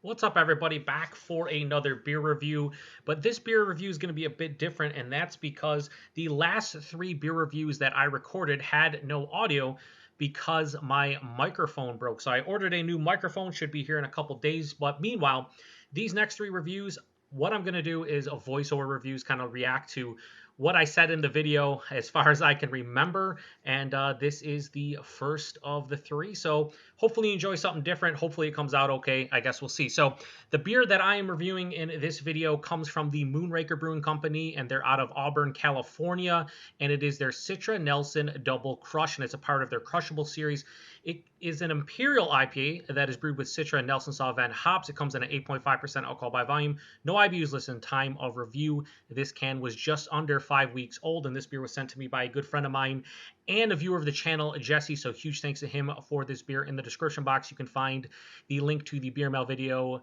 What's up, everybody? Back for another beer review, but this beer review is going to be a bit different, and that's because the last three beer reviews that I recorded had no audio because my microphone broke. So I ordered a new microphone, should be here in a couple days, but meanwhile, these next three reviews, what I'm going to do is a voiceover reviews, kind of react to what I said in the video as far as I can remember, and this is the first of the three. So hopefully you enjoy something different. Hopefully it comes out okay. I guess we'll see. So the beer that I am reviewing in this video comes from the Moonraker Brewing Company, and they're out of Auburn, California, and it is their Citra Nelson Double Crush, and it's a part of their Crushable series. It is an Imperial IPA that is brewed with Citra and Nelson Sauvin hops. It comes in at 8.5% alcohol by volume. No IBUs listed in time of review. This can was just under 5 weeks old, and this beer was sent to me by a good friend of mine and a viewer of the channel, Jesse. So huge thanks to him for this beer. In the description box, you can find the link to the beer mail video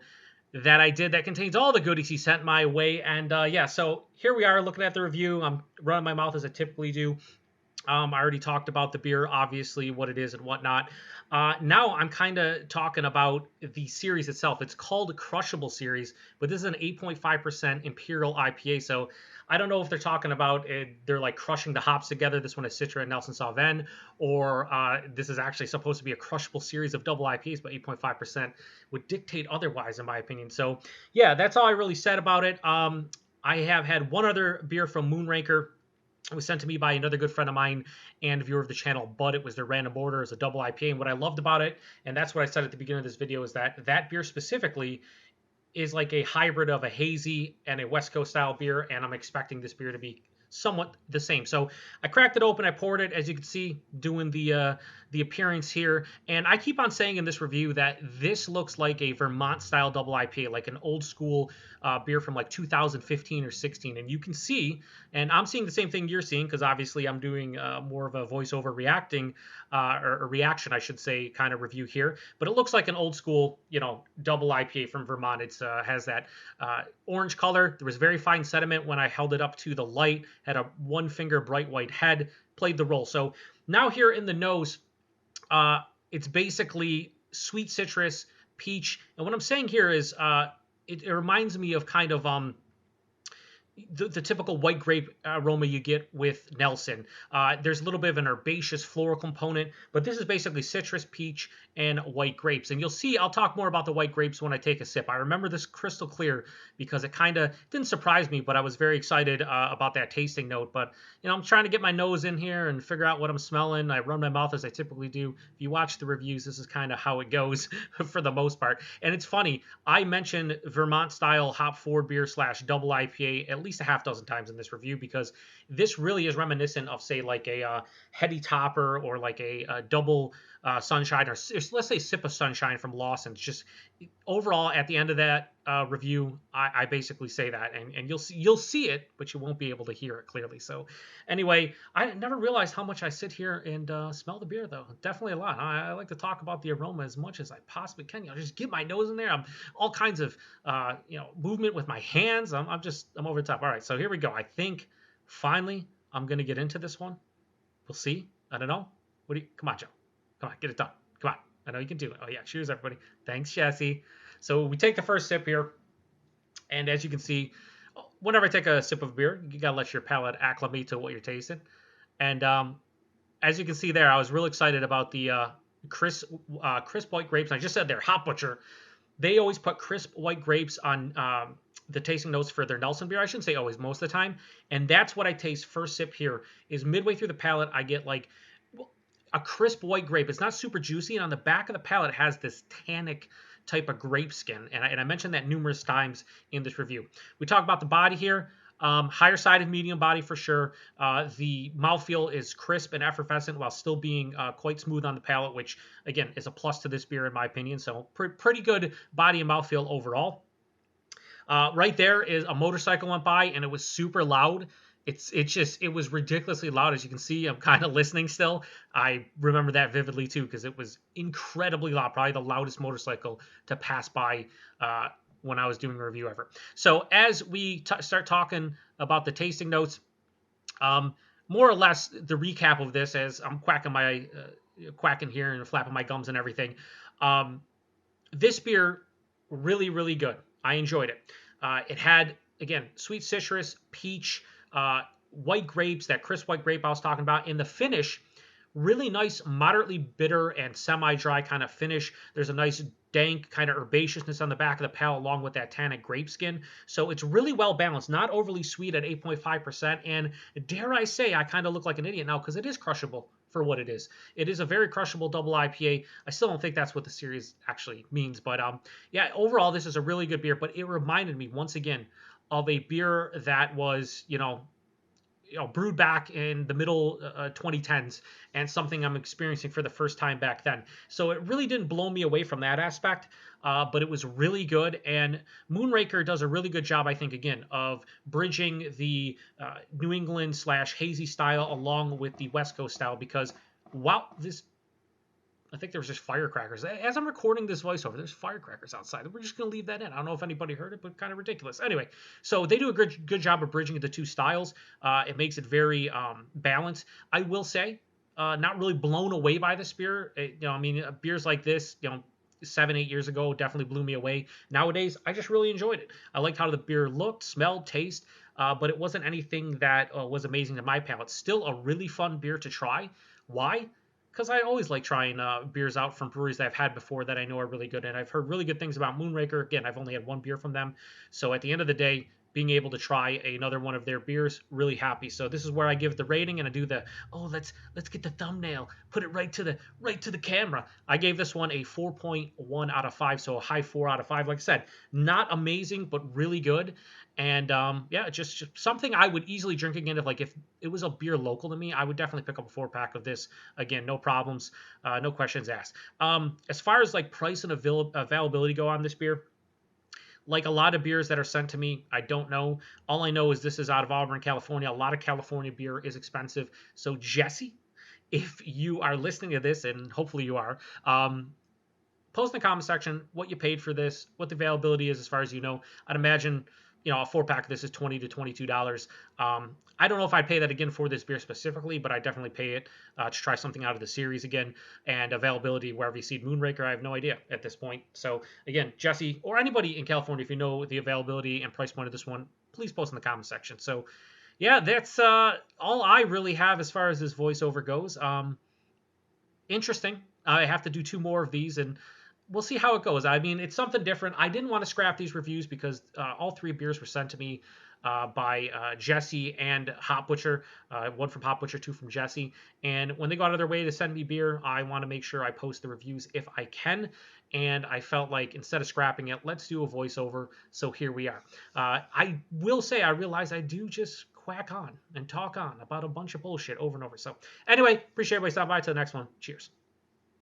that I did that contains all the goodies he sent my way. And yeah, so here we are looking at the review. I'm running my mouth as I typically do. I already talked about the beer, obviously, what it is and whatnot. Now I'm kind of talking about the series itself. It's called Crushable series, but this is an 8.5% Imperial IPA. So I don't know if they're talking about it, they're like crushing the hops together. This one is Citra and Nelson Sauvin, or this is actually supposed to be a crushable series of double IPAs, but 8.5% would dictate otherwise, in my opinion. So yeah, that's all I really said about it. I have had one other beer from Moonraker. It was sent to me by another good friend of mine and a viewer of the channel, but it was their random order as a double IPA. And what I loved about it, and that's what I said at the beginning of this video, is that that beer specifically is like a hybrid of a hazy and a West Coast style beer, and I'm expecting this beer to be somewhat the same. So I cracked it open, I poured it, as you can see, doing the appearance here. And I keep on saying in this review that this looks like a Vermont style double IPA, like an old school beer from like 2015 or 16. And you can see, and I'm seeing the same thing you're seeing, because obviously I'm doing more of a voiceover reacting, or a reaction, I should say, kind of review here. But it looks like an old school, double IPA from Vermont. It has that orange color. There was very fine sediment when I held it up to the light. Had a one finger bright white head, played the role. So now here in the nose, it's basically sweet citrus, peach. And what I'm saying here is it reminds me of kind of the typical white grape aroma you get with Nelson. There's a little bit of an herbaceous floral component, but this is basically citrus, peach, and white grapes. And you'll see, I'll talk more about the white grapes when I take a sip. I remember this crystal clear because it kind of didn't surprise me, but I was very excited about that tasting note. But, I'm trying to get my nose in here and figure out what I'm smelling. I run my mouth as I typically do. If you watch the reviews, this is kind of how it goes for the most part. And it's funny, I mentioned Vermont-style hop forward beer / double IPA at least a half dozen times in this review, because this really is reminiscent of, say, like a heady topper, or like a double sunshine, or let's say sip of sunshine from Lawson's. Just overall, at the end of that review, I basically say that, and you'll see it, but you won't be able to hear it clearly. So anyway, I never realized how much I sit here and smell the beer, though. Definitely a lot. I like to talk about the aroma as much as I possibly can. Just get my nose in there. I'm all kinds of movement with my hands. I'm over the top. All right, so here we go. I think finally I'm gonna get into this one. We'll see. I don't know. Come on, Joe. Come on, get it done. Come on. I know you can do it. Oh, yeah. Cheers, everybody. Thanks, Jesse. So we take the first sip here. And as you can see, whenever I take a sip of beer, you got to let your palate acclimate to what you're tasting. And as you can see there, I was real excited about the crisp white grapes. I just said they're Hop Butcher. They always put crisp white grapes on the tasting notes for their Nelson beer. I shouldn't say always, most of the time. And that's what I taste first sip here, is midway through the palate, I get like a crisp white grape. It's not super juicy, and on the back of the palate it has this tannic type of grape skin, and I mentioned that numerous times in this review. We talk about the body here. Higher side of medium body for sure. The mouthfeel is crisp and effervescent while still being quite smooth on the palate, which again is a plus to this beer in my opinion. So pretty good body and mouthfeel overall. Right there is a motorcycle went by, and it was super loud. It was ridiculously loud. As you can see, I'm kind of listening still. I remember that vividly too, because it was incredibly loud, probably the loudest motorcycle to pass by when I was doing a review ever. So as we start talking about the tasting notes, more or less the recap of this, as I'm quacking here and flapping my gums and everything. This beer really, really good. I enjoyed it. It had, again, sweet citrus, peach, white grapes, that crisp white grape I was talking about. In the finish, really nice, moderately bitter and semi-dry kind of finish. There's a nice dank kind of herbaceousness on the back of the palate along with that tannic grape skin. So it's really well balanced, not overly sweet at 8.5%. And dare I say, I kind of look like an idiot now because it is crushable for what it is. It is a very crushable double IPA. I still don't think that's what the series actually means, but yeah, overall this is a really good beer. But it reminded me once again of a beer that was, brewed back in the middle 2010s, and something I'm experiencing for the first time back then. So it really didn't blow me away from that aspect, but it was really good. And Moonraker does a really good job, I think, again, of bridging the New England / hazy style along with the West Coast style, because wow, I think there was just firecrackers. As I'm recording this voiceover, there's firecrackers outside. We're just going to leave that in. I don't know if anybody heard it, but kind of ridiculous. Anyway, so they do a good job of bridging the two styles. It makes it very balanced. I will say, not really blown away by this beer. Beers like this, 7-8 years ago definitely blew me away. Nowadays, I just really enjoyed it. I liked how the beer looked, smelled, tasted, but it wasn't anything that was amazing to my palate. Still a really fun beer to try. Why? Because I always like trying beers out from breweries that I've had before that I know are really good. And I've heard really good things about Moonraker. Again, I've only had one beer from them. So at the end of the day, being able to try another one of their beers, really happy. So this is where I give the rating, and I do the, let's get the thumbnail, put it right to the camera. I gave this one a 4.1 out of 5, so a high 4 out of 5. Like I said, not amazing, but really good. And yeah, just something I would easily drink again. If it was a beer local to me, I would definitely pick up a 4-pack of this again, no problems, no questions asked. As far as like price and availability go on this beer, like a lot of beers that are sent to me, I don't know. All I know is this is out of Auburn, California. A lot of California beer is expensive. So Jesse, if you are listening to this, and hopefully you are, post in the comment section what you paid for this, what the availability is as far as you know. I'd imagine, a 4-pack of this is $20 to $22. I don't know if I'd pay that again for this beer specifically, but I definitely pay it to try something out of the series again. And availability, wherever you see Moonraker, I have no idea at this point. So again, Jesse, or anybody in California, if you know the availability and price point of this one, please post in the comment section. So yeah, that's all I really have as far as this voiceover goes. Interesting. I have to do 2 more of these, and we'll see how it goes. I mean, it's something different. I didn't want to scrap these reviews because all 3 beers were sent to me by Jesse and Hop Butcher. 1 from Hop Butcher, 2 from Jesse. And when they go out of their way to send me beer, I want to make sure I post the reviews if I can. And I felt like instead of scrapping it, let's do a voiceover. So here we are. I will say I realize I do just quack on and talk on about a bunch of bullshit over and over. So anyway, appreciate everybody stopping by. Till the next one. Cheers.